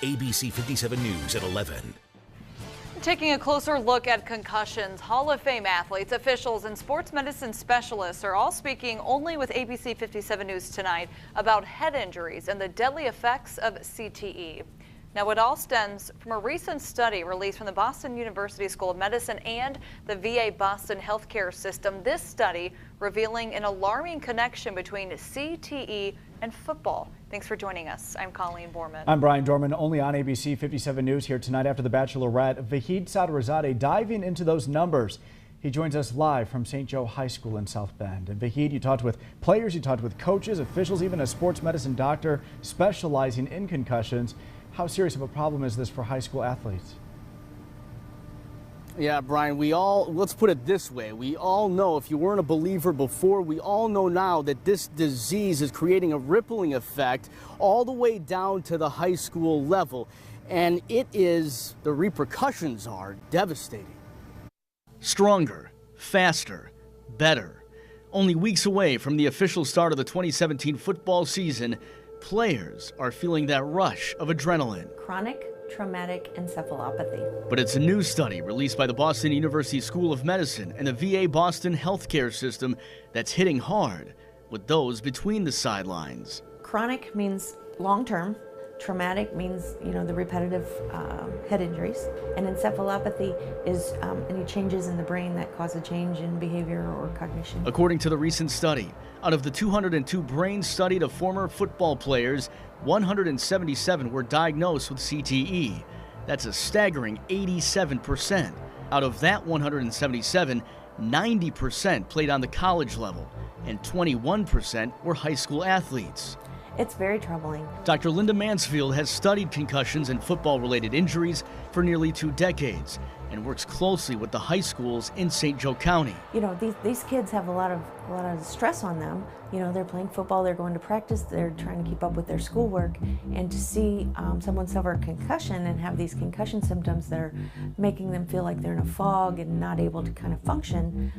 ABC 57 News at 11. Taking a closer look at concussions, Hall of Fame athletes, officials, and sports medicine specialists are all speaking only with ABC 57 News tonight about head injuries and the deadly effects of CTE. Now, it all stems from a recent study released from the Boston University School of Medicine and the VA Boston healthcare system. This study revealing an alarming connection between CTE and football. Thanks for joining us. I'm Colleen Borman. I'm Brian Dorman, only on ABC 57 News here tonight after the Bachelorette. Vahid Sadarizadeh diving into those numbers. He joins us live from St. Joe High School in South Bend. And Vahid, you talked with players, you talked with coaches, officials, even a sports medicine doctor specializing in concussions. How serious of a problem is this for high school athletes? Yeah, Brian, let's put it this way. We all know, if you weren't a believer before, we all know now that this disease is creating a rippling effect all the way down to the high school level. And the repercussions are devastating. Stronger, faster, better. Only weeks away from the official start of the 2017 football season, players are feeling that rush of adrenaline. Chronic traumatic encephalopathy. But it's a new study released by the Boston University School of Medicine and the VA Boston healthcare system that's hitting hard with those between the sidelines. Chronic means long-term. Traumatic means, the repetitive head injuries. And encephalopathy is any changes in the brain that cause a change in behavior or cognition. According to the recent study, out of the 202 brains studied of former football players, 177 were diagnosed with CTE. That's a staggering 87%. Out of that 177, 90% played on the college level, and 21% were high school athletes. It's very troubling. Dr. Linda Mansfield has studied concussions and football-related injuries for nearly 2 decades and works closely with the high schools in St. Joe County. These kids have a lot of stress on them. They're playing football, they're going to practice, they're trying to keep up with their schoolwork, and to see someone suffer a concussion and have these concussion symptoms that are making them feel like they're in a fog and not able to kind of function,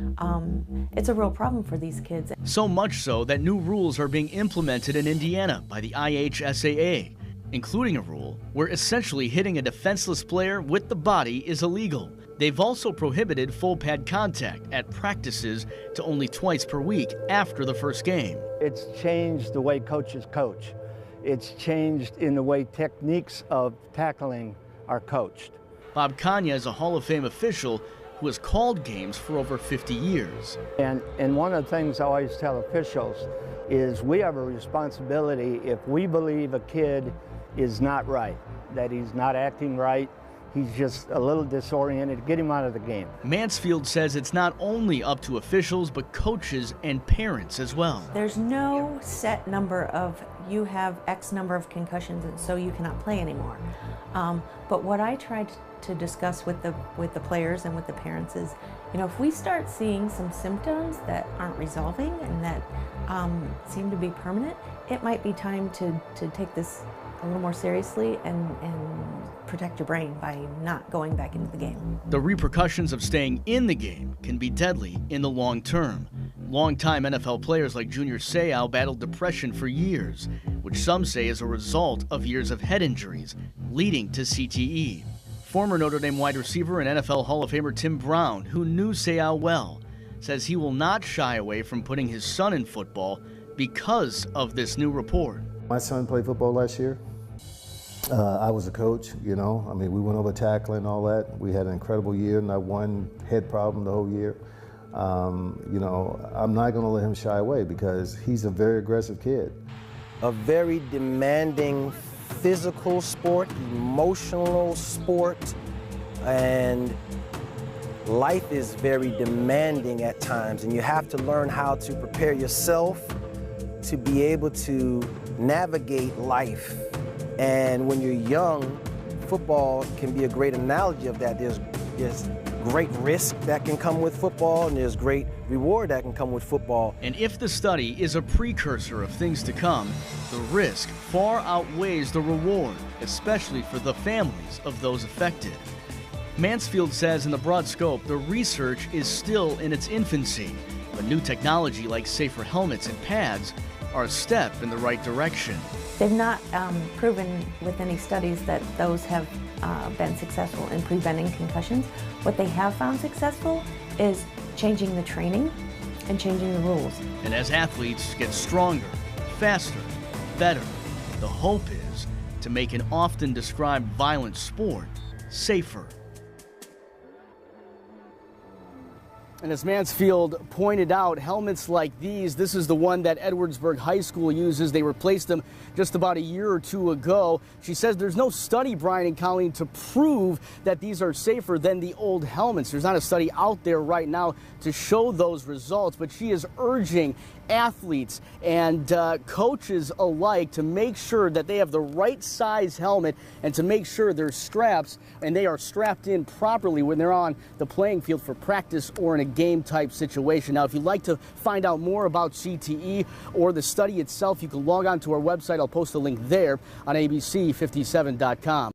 it's a real problem for these kids. So much so that new rules are being implemented in Indiana by the IHSAA, including a rule where essentially hitting a defenseless player with the body is illegal. They've also prohibited full pad contact at practices to only twice per week after the first game. It's changed the way coaches coach. It's changed in the way techniques of tackling are coached. Bob Kanya is a Hall of Fame official who has called games for over 50 years. And one of the things I always tell officials is we have a responsibility if we believe a kid is not right, that he's not acting right, he's just a little disoriented, get him out of the game. Mansfield says it's not only up to officials, but coaches and parents as well. There's no set number of you have X number of concussions and so you cannot play anymore. But what I tried to discuss with the players and with the parents is, if we start seeing some symptoms that aren't resolving and that seem to be permanent, it might be time to take this a little more seriously and protect your brain by not going back into the game. The repercussions of staying in the game can be deadly in the long term. Longtime NFL players like Junior Seau battled depression for years, which some say is a result of years of head injuries, leading to CTE. Former Notre Dame wide receiver and NFL Hall of Famer Tim Brown, who knew Seau well, says he will not shy away from putting his son in football because of this new report. My son played football last year. I was a coach, we went over tackling and all that. We had an incredible year, not one head problem the whole year. I'm not going to let him shy away because he's a very aggressive kid. A very demanding physical sport, emotional sport, and life is very demanding at times, and you have to learn how to prepare yourself to be able to navigate life. And when you're young, football can be a great analogy of that. There's great risk that can come with football, and there's great reward that can come with football. And if the study is a precursor of things to come, the risk far outweighs the reward, especially for the families of those affected. Mansfield says in the broad scope, the research is still in its infancy, but new technology like safer helmets and pads are a step in the right direction. They've not proven with any studies that those have been successful in preventing concussions. What they have found successful is changing the training and changing the rules. And as athletes get stronger, faster, better, the hope is to make an often described violent sport safer. And as Mansfield pointed out, helmets like these, this is the one that Edwardsburg High School uses. They replaced them just about a year or two ago. She says there's no study, Brian and Colleen, to prove that these are safer than the old helmets. There's not a study out there right now to show those results, but she is urging athletes and coaches alike to make sure that they have the right size helmet and to make sure their straps and they are strapped in properly when they're on the playing field for practice or in a game type situation. Now, if you'd like to find out more about CTE or the study itself, you can log on to our website. I'll post a link there on abc57.com.